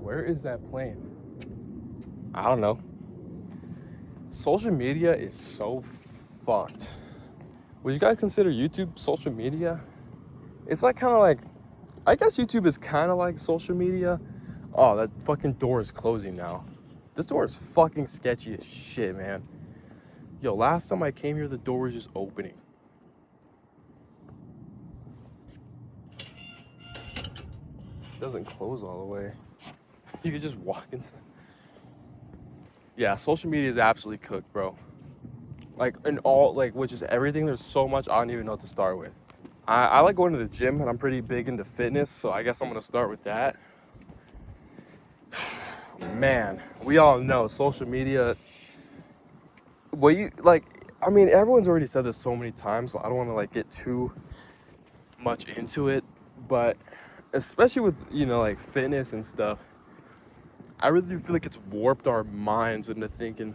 Where is that plane? I don't know. Social media is so fucked. Would you guys consider YouTube social media? It's like kind of like, I guess YouTube is kind of like social media. Oh, that fucking door is closing now. This door is fucking sketchy as shit, man. Yo, last time I came here, the door was just opening. It doesn't close all the way. You could just walk into. Yeah, social media is absolutely cooked, bro. Like, in all, like, which is everything. There's so much I don't even know what to start with. I like going to the gym, and I'm pretty big into fitness, so I guess I'm gonna start with that. Man, we all know social media. Well, I mean, everyone's already said this so many times, so I don't want to like get too much into it, but especially with, like fitness and stuff, I really feel like it's warped our minds into thinking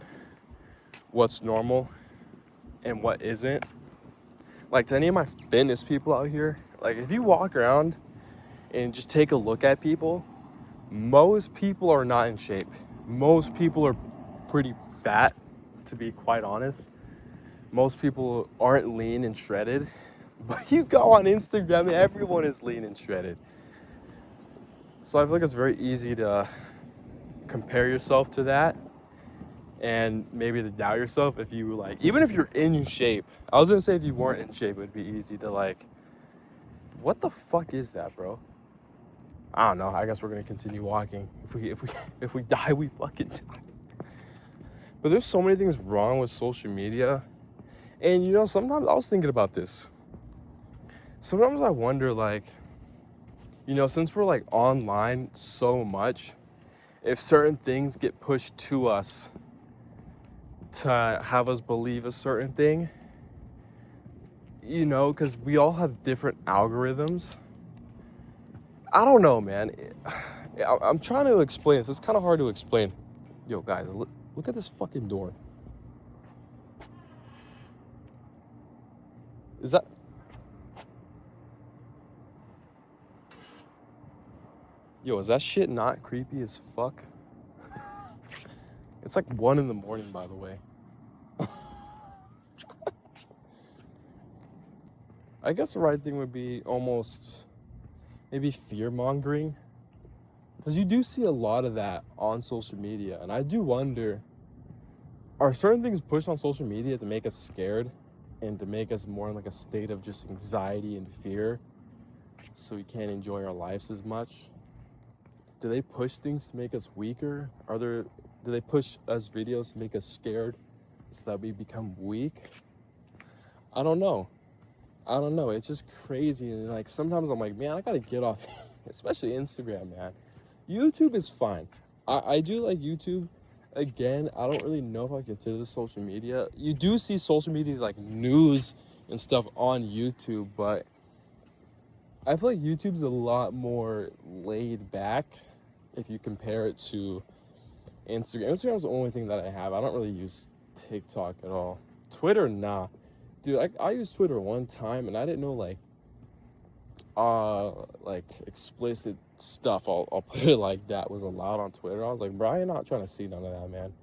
what's normal and what isn't. Like, to any of my fitness people out here, like, if you walk around and just take a look at people, most people are not in shape. Most people are pretty fat, to be quite honest. Most people aren't lean and shredded. But you go on Instagram and everyone is lean and shredded. So I feel like it's very easy to compare yourself to that, and maybe to doubt yourself if you like, even if you're in shape. I was gonna say if you weren't in shape, it would be easy to like, what the fuck is that, bro? I don't know. I guess we're gonna continue walking. If we die, we fucking die. But there's so many things wrong with social media. And sometimes I was thinking about this. Sometimes I wonder, like, since we're like online so much, if certain things get pushed to us to have us believe a certain thing, because we all have different algorithms. I don't know, man. I'm trying to explain this. It's kind of hard to explain. Yo, guys, look at this fucking door. Is that... Yo, is that shit not creepy as fuck? It's like 1 a.m, by the way. I guess the right thing would be almost maybe fear-mongering. Because you do see a lot of that on social media. And I do wonder, are certain things pushed on social media to make us scared and to make us more in like a state of just anxiety and fear, so we can't enjoy our lives as much? Do they push things to make us weaker? Do they push us videos to make us scared so that we become weak? I don't know. It's just crazy. And like, sometimes I'm like, man, I gotta get off, especially Instagram, man. YouTube is fine. I do like YouTube. Again, I don't really know if I consider this social media. You do see social media like news and stuff on YouTube, but I feel like YouTube's a lot more laid back if you compare it to Instagram. Instagram's the only thing that I have. I don't really use TikTok at all. Twitter, nah. Dude, I used Twitter one time, and I didn't know, like explicit stuff, I'll put it like that, was allowed on Twitter. I was like, bro, I'm not trying to see none of that, man.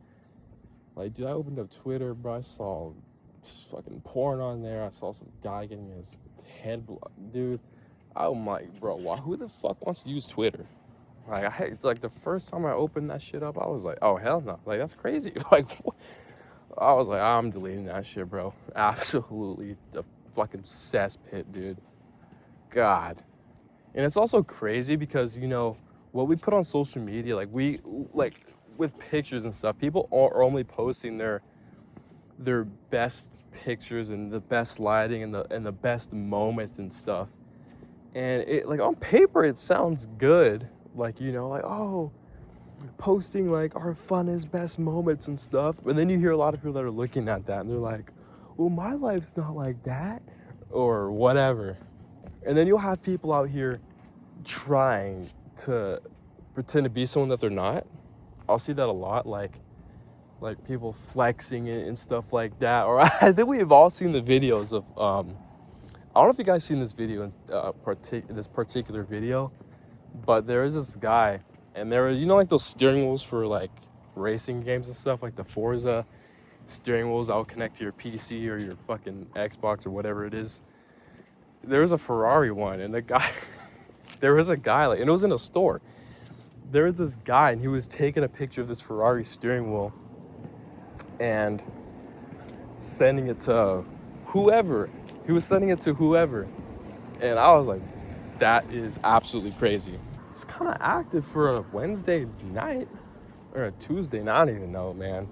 Like, dude, I opened up Twitter, bro. I saw fucking porn on there. I saw some guy getting his head dude. I'm like, bro, who the fuck wants to use Twitter? Like, it's like the first time I opened that shit up, I was like, oh, hell no. Like, that's crazy. Like, I was like, I'm deleting that shit, bro. Absolutely the fucking cesspit, dude. God. And it's also crazy because, what we put on social media, like, with pictures and stuff, people are only posting their best pictures and the best lighting and the best moments and stuff. And it, like, on paper, it sounds good. Like, like, oh, posting like our funnest, best moments and stuff. But then you hear a lot of people that are looking at that and they're like, well, my life's not like that, or whatever. And then you'll have people out here trying to pretend to be someone that they're not. I'll see that a lot, like people flexing and stuff like that. Or I think we've all seen the videos of, I don't know if you guys seen this video, this particular video, but there is this guy, And there were, you know, like those steering wheels for like racing games and stuff, like the Forza steering wheels that will connect to your PC or your fucking Xbox or whatever it is. There was a Ferrari one, and the guy, there was a guy, like, and it was in a store. There was this guy, and he was taking a picture of this Ferrari steering wheel and sending it to whoever. He was sending it to whoever. And I was like, that is absolutely crazy. It's kind of active for a Wednesday night or a Tuesday night. I don't even know, man.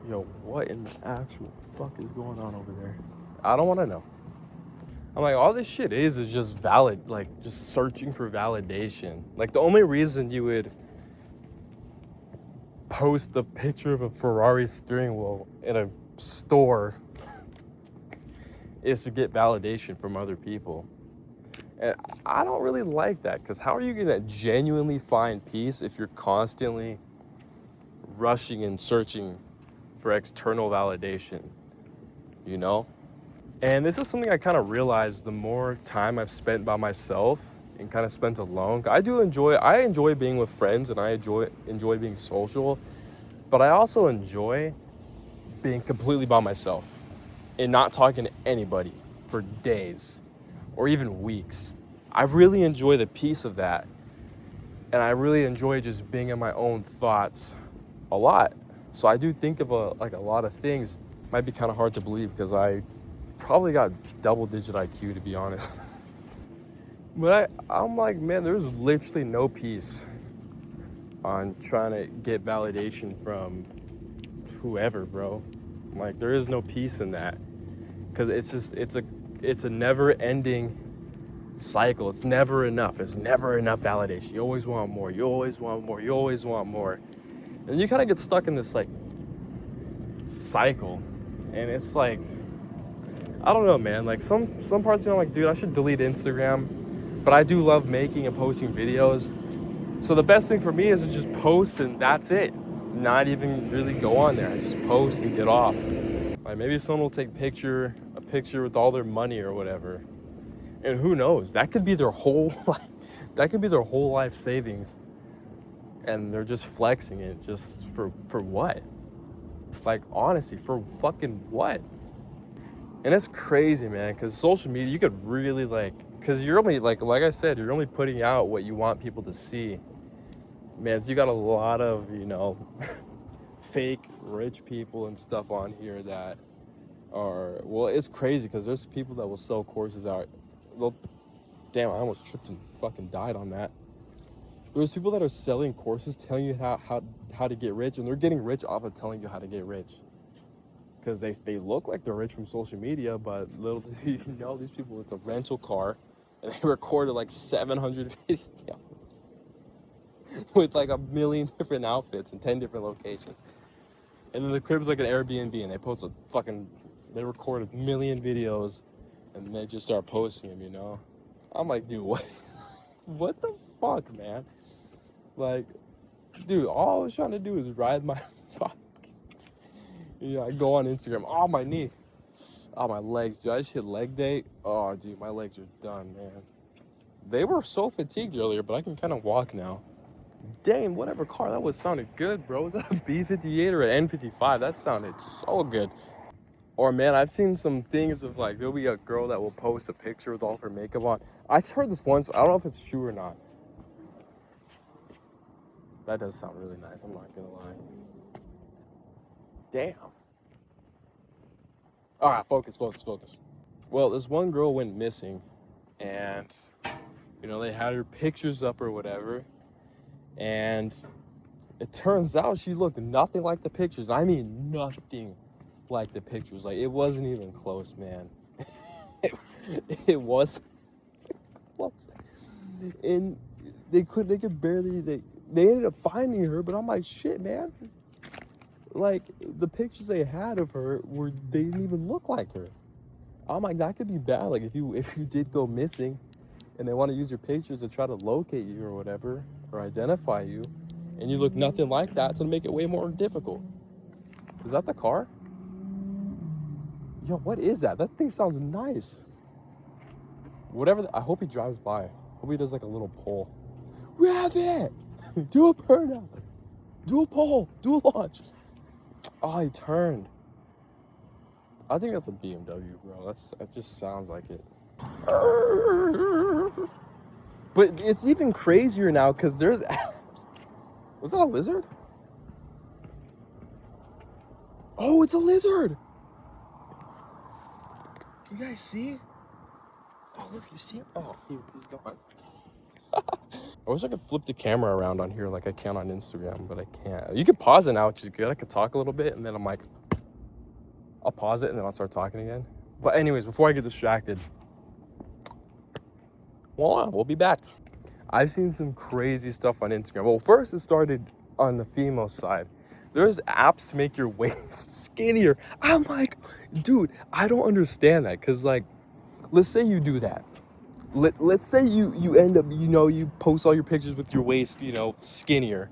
Yo, what in the actual fuck is going on over there? I don't want to know. I'm like, all this shit is just valid, like just searching for validation. Like the only reason you would post a picture of a Ferrari steering wheel in a store is to get validation from other people. And I don't really like that, because how are you gonna genuinely find peace if you're constantly rushing and searching for external validation, you know? And this is something I kind of realized the more time I've spent by myself and kind of spent alone. I enjoy being with friends, and I enjoy being social, but I also enjoy being completely by myself and not talking to anybody for days or even weeks. I really enjoy the peace of that. And I really enjoy just being in my own thoughts a lot. So I do think of a lot of things. Might be kind of hard to believe because I probably got double-digit IQ, to be honest. But I'm like, man, there's literally no peace on trying to get validation from whoever, bro. Like, there is no peace in that, because it's a never-ending cycle. It's never enough. It's never enough validation. You always want more. You always want more. You always want more, and you kind of get stuck in this like cycle, and it's like, I don't know, man. Like some parts of me, I'm like, dude, I should delete Instagram, but I do love making and posting videos. So the best thing for me is to just post, and that's it. Not even really go on there. I just post and get off. Like maybe someone will take a picture with all their money or whatever, and who knows? That could be their whole life savings, and they're just flexing it just for what? Like honestly, for fucking what? And it's crazy, man, because social media, you could really because you're only like I said, you're only putting out what you want people to see. Man, so you got a lot of, fake rich people and stuff on here that are, well, it's crazy because there's people that will sell courses out. Damn, I almost tripped and fucking died on that. There's people that are selling courses telling you how to get rich, and they're getting rich off of telling you how to get rich. Because they look like they're rich from social media, but little do you know, these people, it's a rental car, and they recorded like 700 videos with like a million different outfits in 10 different locations. And then the crib's like an Airbnb, and they record a million videos, and they just start posting them, I'm like, dude, what the fuck, man? Like, dude, all I was trying to do is ride my bike. I go on Instagram. Oh, my knee. Oh, my legs, dude. I just hit leg day. Oh, dude, my legs are done, man. They were so fatigued earlier, but I can kind of walk now. Dang, whatever car that was sounded good, bro. Was that a B58 or an N55? That sounded so good. Or, man, I've seen some things of, like, there'll be a girl that will post a picture with all of her makeup on. I just heard this once. I don't know if it's true or not. That does sound really nice. I'm not going to lie. Damn. All right, focus. Well, this one girl went missing, and, they had her pictures up or whatever, and it turns out she looked nothing like the pictures. I mean, nothing like the pictures. Like, it wasn't even close, man. it wasn't close. And they could barely, they ended up finding her, but I'm like, shit, man. Like, the pictures they had of her they didn't even look like her. I'm like, that could be bad. Like, if you did go missing and they want to use your pictures to try to locate you or whatever, or identify you, and you look nothing like that, it's going to make it way more difficult. Is that the car? Yo, what is that? That thing sounds nice. I hope he drives by. I hope he does like a little pull. Rev it. Do a burnout. Do a pole. Do a launch. Oh, he turned. I think that's a BMW, bro. That just sounds like it. But it's even crazier now because there's apps. Was that a lizard? Oh, it's a lizard. Can you guys see? Oh, look, you see him? Oh, he's gone. I wish I could flip the camera around on here like I can on Instagram, but I can't. You could pause it now, which is good. I could talk a little bit, and then I'm like, I'll pause it, and then I'll start talking again. But anyways, before I get distracted, voila, we'll be back. I've seen some crazy stuff on Instagram. Well, first it started on the female side. There's apps to make your waist skinnier. I'm like, dude, I don't understand that. Because, like, let's say you do that. Let's say you end up, you post all your pictures with your waist, skinnier.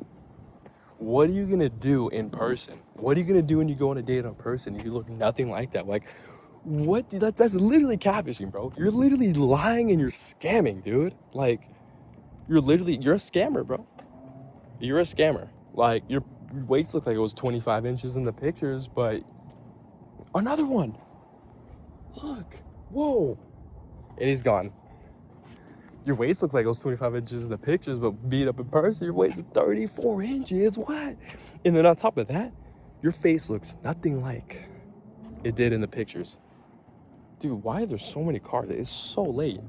What are you going to do in person? What are you going to do when you go on a date in person and you look nothing like that? Like, what? That's literally catfishing, bro. You're literally lying and you're scamming, dude. Like, you're a scammer, bro. You're a scammer. Like, your waist looked like it was 25 inches in the pictures, but another one. Look. Whoa. And he's gone. Your waist looked like it was 25 inches in the pictures, but beat up in person, your waist is 34 inches. What? And then on top of that, your face looks nothing like it did in the pictures. Dude, why are there so many cars? It's so late.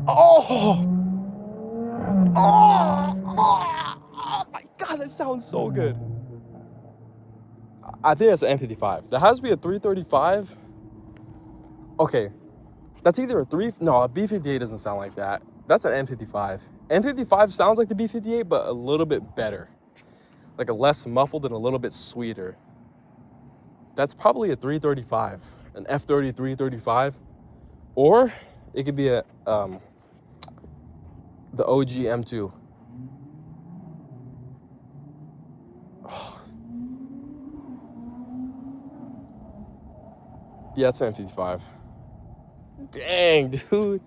Oh! Oh my God, that sounds so good. I think that's an M55. There has to be a 335. Okay, that's either a B58 doesn't sound like that. That's an M55. M55 sounds like the B58, but a little bit better. Like a less muffled and a little bit sweeter. That's probably a 335, an F30 335. Or it could be the OG M2. Yeah, it's an M55. Dang, dude.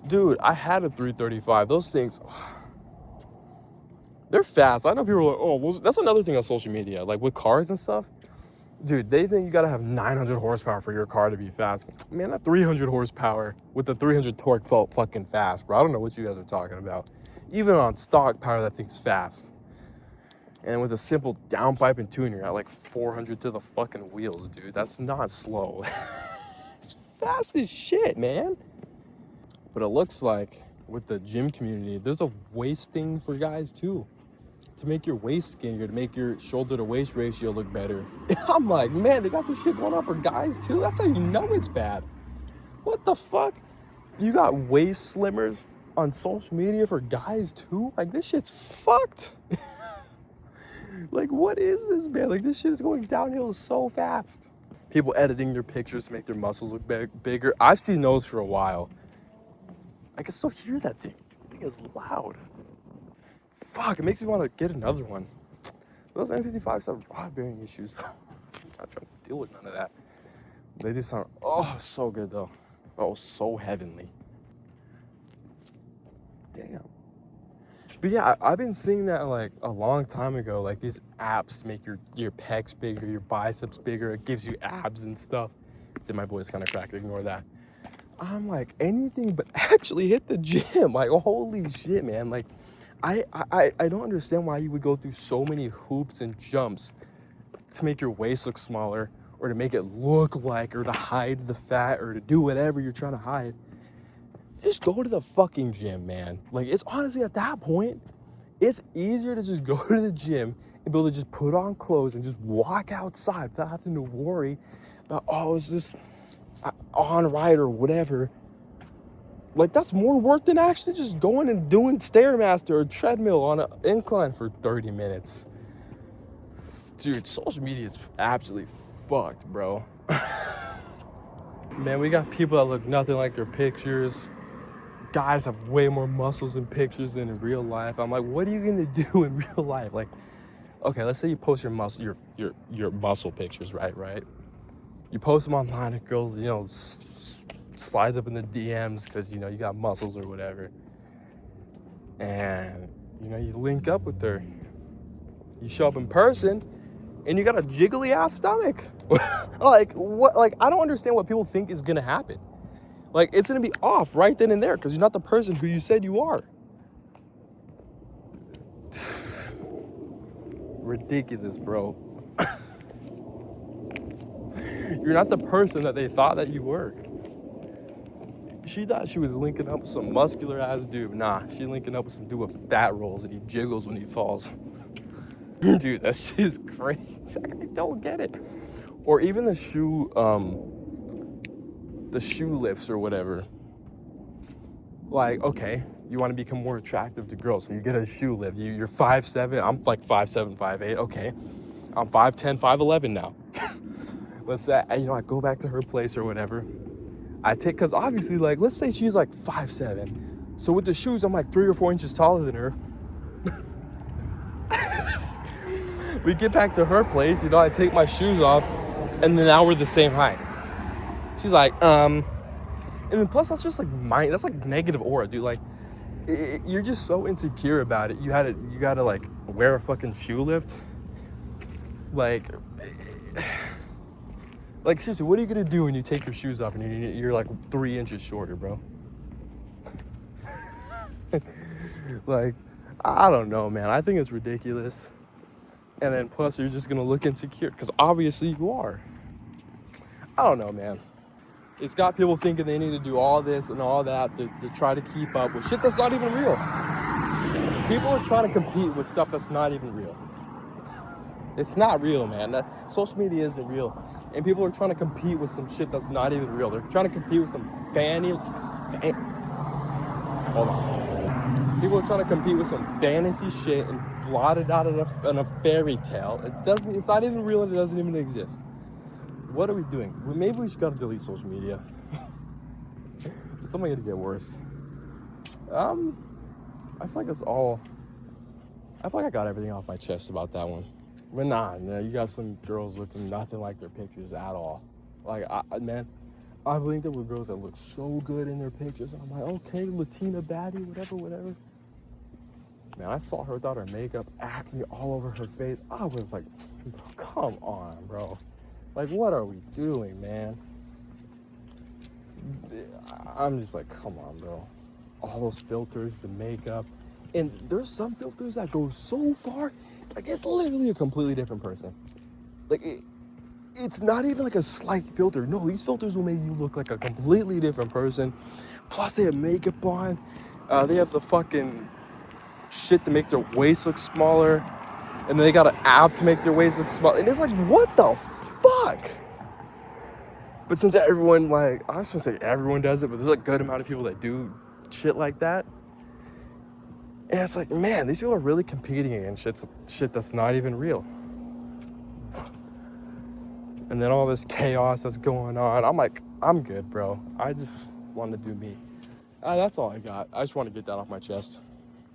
Dude, I had a 335. Those things, they're fast. I know people are like, oh, that's another thing on social media. Like with cars and stuff. Dude, they think you gotta have 900 horsepower for your car to be fast. Man, that 300 horsepower with the 300 torque felt fucking fast, bro. I don't know what you guys are talking about. Even on stock power, that thing's fast. And with a simple downpipe and tuner, at like 400 to the fucking wheels, dude. That's not slow. It's fast as shit, man. But it looks like with the gym community, there's a waist thing for guys too. To make your waist skinnier, to make your shoulder to waist ratio look better. I'm like, man, they got this shit going on for guys too? That's how you know it's bad. What the fuck? You got waist slimmers on social media for guys too? Like, this shit's fucked. Like, what is this, man? Like, this shit is going downhill so fast. People editing their pictures to make their muscles look bigger. I've seen those for a while. I can still hear that thing. The thing is loud. Fuck, it makes me want to get another one. Those M55s have rod bearing issues. I'm not trying to deal with none of that. They do sound, so good though. Oh, so heavenly. Damn. But yeah, I've been seeing that like a long time ago. Like these apps make your pecs bigger, your biceps bigger. It gives you abs and stuff. Then my voice kind of cracked, ignore that. I'm like, anything but actually hit the gym. Like, holy shit, man. Like, I don't understand why you would go through so many hoops and jumps to make your waist look smaller or to make it look like or to hide the fat or to do whatever you're trying to hide. Just go to the fucking gym, man. Like, it's honestly at that point, it's easier to just go to the gym and be able to just put on clothes and just walk outside without having to worry about, is this on right or whatever. Like, that's more work than actually just going and doing Stairmaster or treadmill on an incline for 30 minutes. Dude, social media is absolutely fucked, bro. Man, we got people that look nothing like their pictures. Guys have way more muscles in pictures than in real life. I'm like, what are you gonna do in real life? Like, okay, let's say you post your muscle pictures, right? You post them online, and girls, slides up in the DMs because you got muscles or whatever. and you know, you link up with her. You show up in person, and you got a jiggly ass stomach. Like what? Like I don't understand what people think is gonna happen. Like it's gonna be off right then and there because you're not the person who you said you are. Ridiculous, bro. You're not the person that they thought that you were. She thought she was linking up with some muscular ass dude. Nah, she linking up with some dude with fat rolls and he jiggles when he falls. Dude, that shit is crazy. I don't get it. Or even the shoe lifts or whatever. Like, okay, you want to become more attractive to girls, so you get a shoe lift. You're 5'7", I'm like 5'7", 5'8", okay. I'm 5'10", 5'11" now. Let's say, you know, I go back to her place or whatever. I take, because obviously, like, let's say she's like 5'7". So with the shoes, I'm like 3 or 4 inches taller than her. We get back to her place, you know, I take my shoes off, and then now we're the same height. She's like, and then plus that's just like that's like negative aura, dude. Like, you're just so insecure about it. You gotta like wear a fucking shoe lift. Like seriously, what are you gonna do when you take your shoes off and you're like 3 inches shorter, bro? Like, I don't know, man. I think it's ridiculous. And then plus you're just gonna look insecure because obviously you are. I don't know, man. It's got people thinking they need to do all this and all that to try to keep up with shit that's not even real. People are trying to compete with stuff that's not even real. It's not real, man. Social media isn't real. And people are trying to compete with some shit that's not even real. They're trying to compete with some hold on. People are trying to compete with some fantasy shit and blot it out in a fairy tale. It's not even real and it doesn't even exist. What are we doing? Maybe we should gotta delete social media. It's only gonna get worse. I feel like that's all. I feel like I got everything off my chest about that one. But nah, you got some girls looking nothing like their pictures at all. Like, man, I've linked up with girls that look so good in their pictures. I'm like, okay, Latina baddie, whatever. Man, I saw her without her makeup, acne all over her face. I was like, come on, bro. Like, what are we doing, man? I'm just like, come on, bro. All those filters, the makeup. And there's some filters that go so far, like, it's literally a completely different person. Like, it's not even like a slight filter. No, these filters will make you look like a completely different person. Plus, they have makeup on. They have the fucking shit to make their waist look smaller. And then they got an app to make their waist look smaller. And it's like, what the fuck? But since everyone, like, I shouldn't say everyone does it, but there's a good amount of people that do shit like that. And it's like, man, these people are really competing against shit that's not even real. And then all this chaos that's going on, I'm like, I'm good, bro. I just want to do me. That's all I got. I just want to get that off my chest.